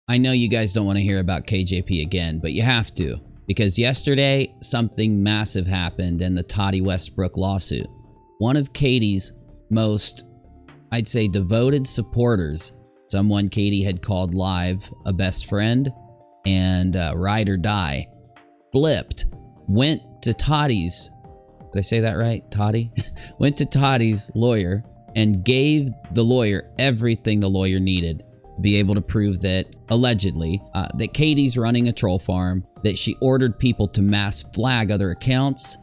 I know you guys don't want to hear about KJP again, but you have to, because yesterday something massive happened in the Tati Westbrook lawsuit. One of Katie's most, I'd say, devoted supporters, someone Katie had called live a best friend and ride or die, flipped, went to Tati's, did I say that right? Tati? Went to Tati's lawyer and gave the lawyer everything the lawyer needed to be able to prove that, allegedly, that Katie's running a troll farm, that she ordered people to mass flag other accounts,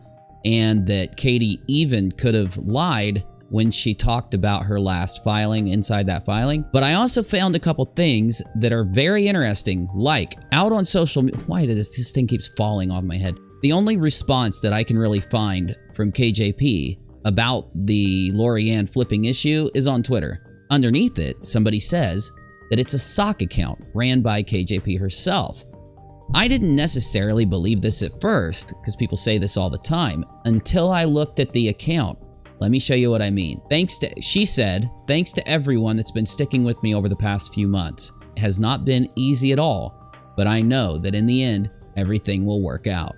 and that Katie even could have lied when she talked about her last filing inside that filing. But I also found a couple things that are very interesting, like out on social media. Why did this thing keeps falling off my head? The only response that I can really find from KJP about the Lori-Ann flipping issue is on Twitter. Underneath it, somebody says that it's a sock account ran by KJP herself. I didn't necessarily believe this at first, because people say this all the time, until I looked at the account. Let me show you what I mean. She said, thanks to everyone that's been sticking with me over the past few months. It has not been easy at all, but I know that in the end, everything will work out.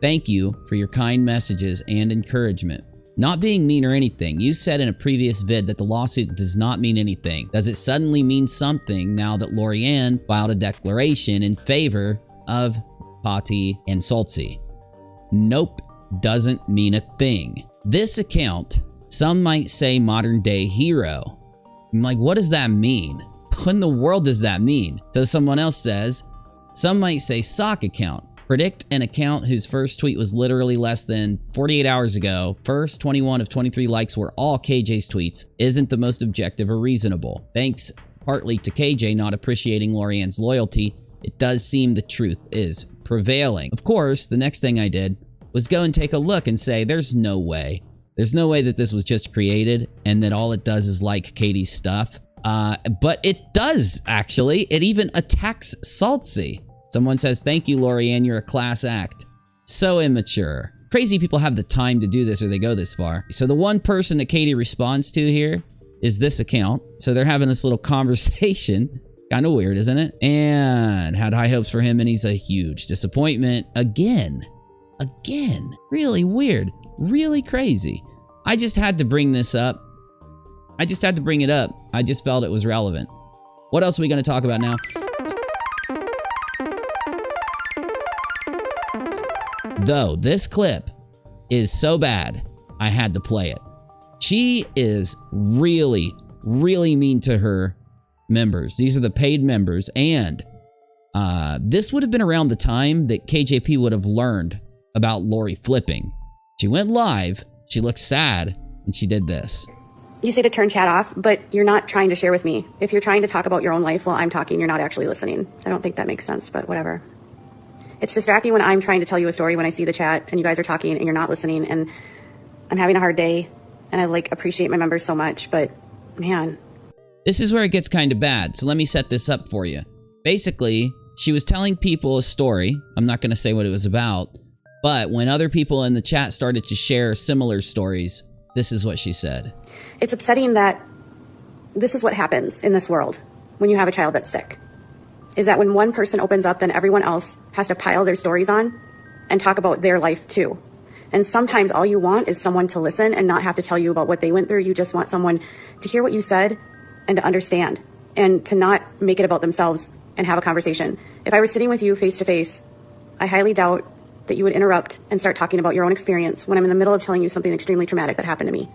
Thank you for your kind messages and encouragement. Not being mean or anything, you said in a previous vid that the lawsuit does not mean anything. Does it suddenly mean something now that Lori-Ann filed a declaration in favor of Tati and Saltsy? Nope, doesn't mean a thing. This account, some might say modern day hero. I'm like, what does that mean? What in the world does that mean? So someone else says, some might say sock account. Predict an account whose first tweet was literally less than 48 hours ago. First 21 of 23 likes were all KJ's tweets. Isn't the most objective or reasonable. Thanks partly to KJ not appreciating Lori-Ann's loyalty, it does seem the truth is prevailing. Of course, the next thing I did was go and take a look and say, there's no way. There's no way that this was just created and that all it does is like Katie's stuff. But it does, actually. It even attacks Saltsy. Someone says, thank you, Lori-Ann, you're a class act. So immature. Crazy people have the time to do this or they go this far. So the one person that Katie responds to here is this account. So they're having this little conversation. Kind of weird, isn't it? And had high hopes for him and he's a huge disappointment. Again. Really weird. Really crazy. I just had to bring this up. I just had to bring it up. I just felt it was relevant. What else are we going to talk about now? Though this clip is so bad, I had to play it. She is really, really mean to her members. These are the paid members, and this would have been around the time that KJP would have learned about Lori flipping. She went live, she looked sad, and she did this. You say to turn chat off, but you're not trying to share with me. If you're trying to talk about your own life while I'm talking, you're not actually listening. I don't think that makes sense, but whatever. It's distracting when I'm trying to tell you a story when I see the chat and you guys are talking and you're not listening, and I'm having a hard day and I appreciate my members so much, but man. This is where it gets kind of bad, so let me set this up for you. Basically, she was telling people a story. I'm not going to say what it was about, but when other people in the chat started to share similar stories, this is what she said. It's upsetting that this is what happens in this world when you have a child that's sick. Is that when one person opens up, then everyone else has to pile their stories on and talk about their life too. And sometimes all you want is someone to listen and not have to tell you about what they went through. You just want someone to hear what you said and to understand and to not make it about themselves and have a conversation. If I were sitting with you face to face, I highly doubt that you would interrupt and start talking about your own experience when I'm in the middle of telling you something extremely traumatic that happened to me.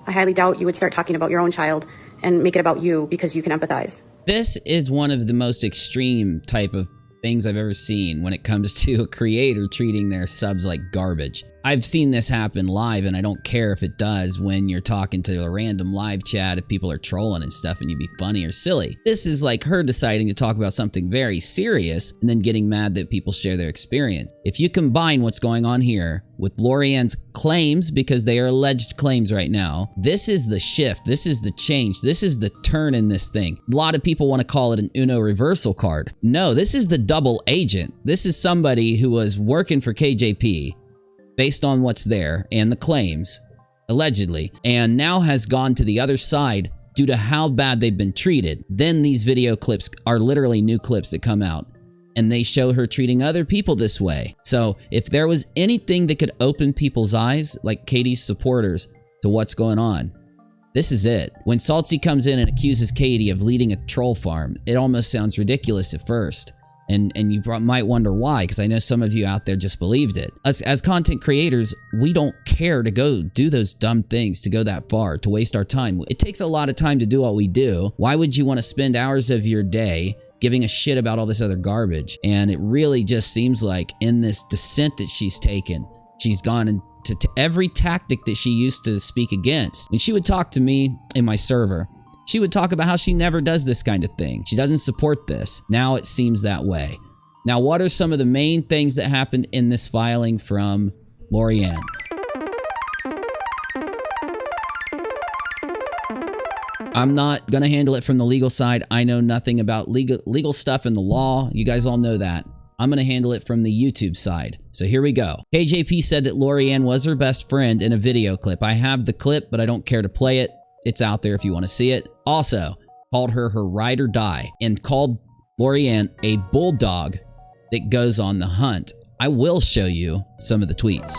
I highly doubt you would start talking about your own child and make it about you because you can empathize. This is one of the most extreme type of things I've ever seen when it comes to a creator treating their subs like garbage. I've seen this happen live, and I don't care if it does when you're talking to a random live chat if people are trolling and stuff and you be funny or silly. This is like her deciding to talk about something very serious and then getting mad that people share their experience. If you combine what's going on here with Lori-Ann's claims, because they are alleged claims right now, this is the shift, this is the change, this is the turn in this thing. A lot of people want to call it an Uno reversal card. No, this is the double agent. This is somebody who was working for KJP based on what's there and the claims, allegedly, and now has gone to the other side due to how bad they've been treated. Then these video clips are literally new clips that come out, and they show her treating other people this way. So if there was anything that could open people's eyes, like Katie's supporters, to what's going on, this is it. When Saltsy comes in and accuses Katie of leading a troll farm, it almost sounds ridiculous at first. And you might wonder why, because I know some of you out there just believed it. As content creators, we don't care to go do those dumb things, to go that far, to waste our time. It takes a lot of time to do what we do. Why would you want to spend hours of your day giving a shit about all this other garbage? And it really just seems like in this descent that she's taken, she's gone into every tactic that she used to speak against. When she would talk to me in my server, she would talk about how she never does this kind of thing. She doesn't support this. Now it seems that way. Now, what are some of the main things that happened in this filing from Lori-Ann? I'm not going to handle it from the legal side. I know nothing about legal stuff and the law. You guys all know that. I'm going to handle it from the YouTube side. So here we go. KJP said that Lori-Ann was her best friend in a video clip. I have the clip, but I don't care to play it. It's out there if you want to see it. Also, called her ride or die and called Lori-Ann a bulldog that goes on the hunt. I will show you some of the tweets.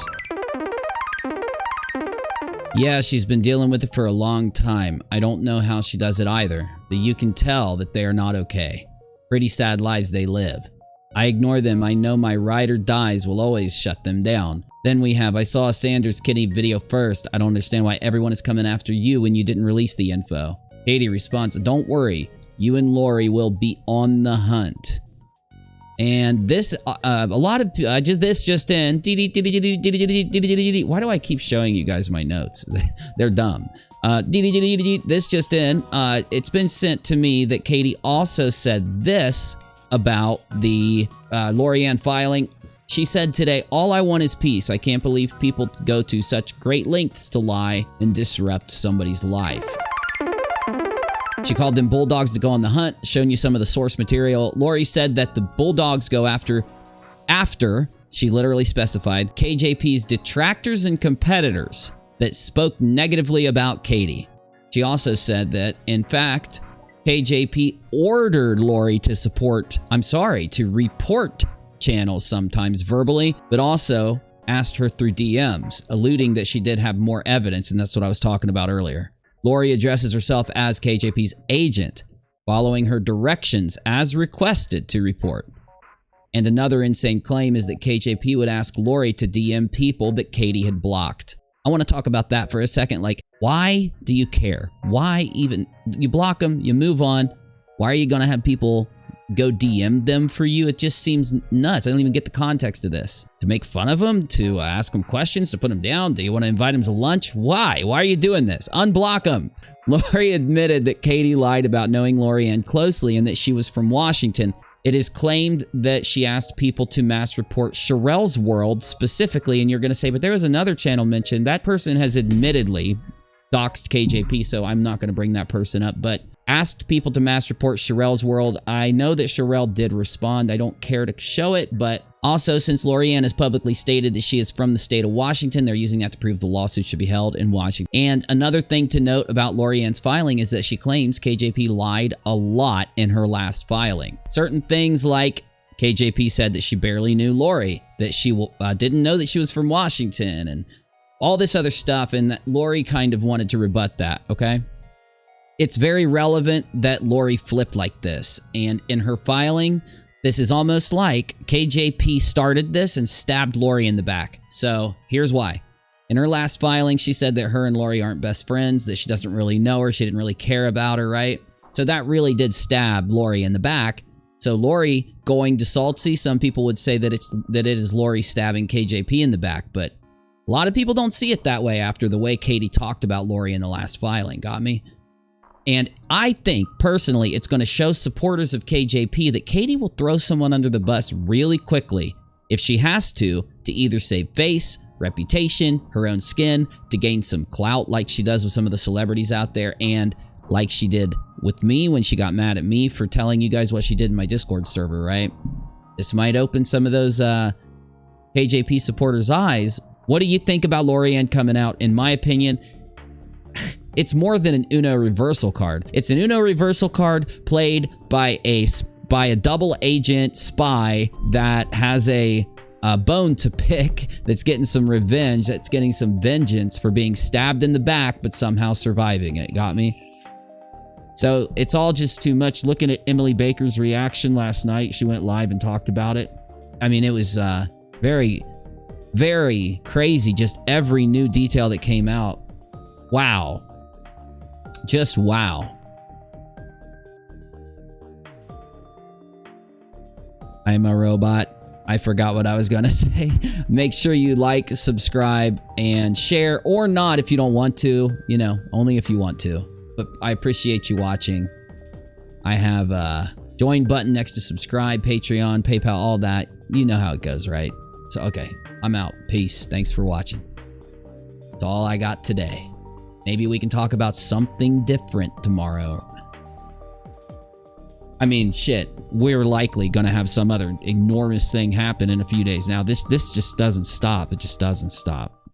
Yeah, she's been dealing with it for a long time. I don't know how she does it either, but you can tell that they are not okay. Pretty sad lives they live. I ignore them. I know my ride or dies will always shut them down. Then we have, I saw a Sanders Kitty video first. I don't understand why everyone is coming after you when you didn't release the info. Katie responds, don't worry. You and Lori will be on the hunt. And this, a lot of, this just in. Why do I keep showing you guys my notes? They're dumb. This just in. It's been sent to me that Katie also said this about the Lori-Ann filing. She said today, all I want is peace. I can't believe people go to such great lengths to lie and disrupt somebody's life. She called them bulldogs to go on the hunt, showing you some of the source material. Lori said that the bulldogs go after, she literally specified, KJP's detractors and competitors that spoke negatively about Katie. She also said that, in fact, KJP ordered Lori to report channels sometimes verbally, but also asked her through DMs, alluding that she did have more evidence, and that's what I was talking about earlier. Lori addresses herself as KJP's agent, following her directions as requested to report. And another insane claim is that KJP would ask Lori to DM people that Katie had blocked. I want to talk about that for a second. Like, why do you care? Why even? You block them, you move on. Why are you going to have people go DM them for you? It just seems nuts. I don't even get the context of this. To make fun of them? To ask them questions? To put them down? Do you want to invite them to lunch? Why? Why are you doing this? Unblock them. Lori admitted that Katie lied about knowing Lori-Ann closely and that she was from Washington. It is claimed that she asked people to mass report Sherelle's World specifically, and you're going to say, but there was another channel mentioned. That person has admittedly doxed KJP, so I'm not going to bring that person up, but asked people to mass report Sherelle's World. I know that Sherelle did respond. I don't care to show it, but also since Lori-Ann has publicly stated that she is from the state of Washington, they're using that to prove the lawsuit should be held in Washington. And another thing to note about Lori-Ann's filing is that she claims KJP lied a lot in her last filing. Certain things like KJP said that she barely knew Lori, that she didn't know that she was from Washington, and all this other stuff, and that Lori kind of wanted to rebut that, okay? It's very relevant that Lori flipped like this, and in her filing, this is almost like KJP started this and stabbed Lori in the back. So here's why. In her last filing, she said that her and Lori aren't best friends, that she doesn't really know her, she didn't really care about her, right? So that really did stab Lori in the back. So Lori going to Saltsy, some people would say that it is Lori stabbing KJP in the back, but a lot of people don't see it that way after the way Katie talked about Lori in the last filing, got me? And I think, personally, it's going to show supporters of KJP that Katie will throw someone under the bus really quickly if she has to either save face, reputation, her own skin, to gain some clout like she does with some of the celebrities out there, and like she did with me when she got mad at me for telling you guys what she did in my Discord server, right? This might open some of those KJP supporters' eyes. What do you think about Lori-Ann coming out? In my opinion, it's more than an Uno reversal card. It's an Uno reversal card played by a double agent spy that has a bone to pick, that's getting some revenge, that's getting some vengeance for being stabbed in the back, but somehow surviving it. Got me? So it's all just too much. Looking at Emily Baker's reaction last night, she went live and talked about it. I mean, it was very, very crazy. Just every new detail that came out. Wow. Just wow. I'm a robot. I forgot what I was going to say. Make sure you like, subscribe, and share, or not if you don't want to. You know, only if you want to. But I appreciate you watching. I have a join button next to subscribe, Patreon, PayPal, all that. You know how it goes, right? So, okay, I'm out. Peace. Thanks for watching. That's all I got today. Maybe we can talk about something different tomorrow. I mean, shit, we're likely going to have some other enormous thing happen in a few days. Now, this just doesn't stop. It just doesn't stop.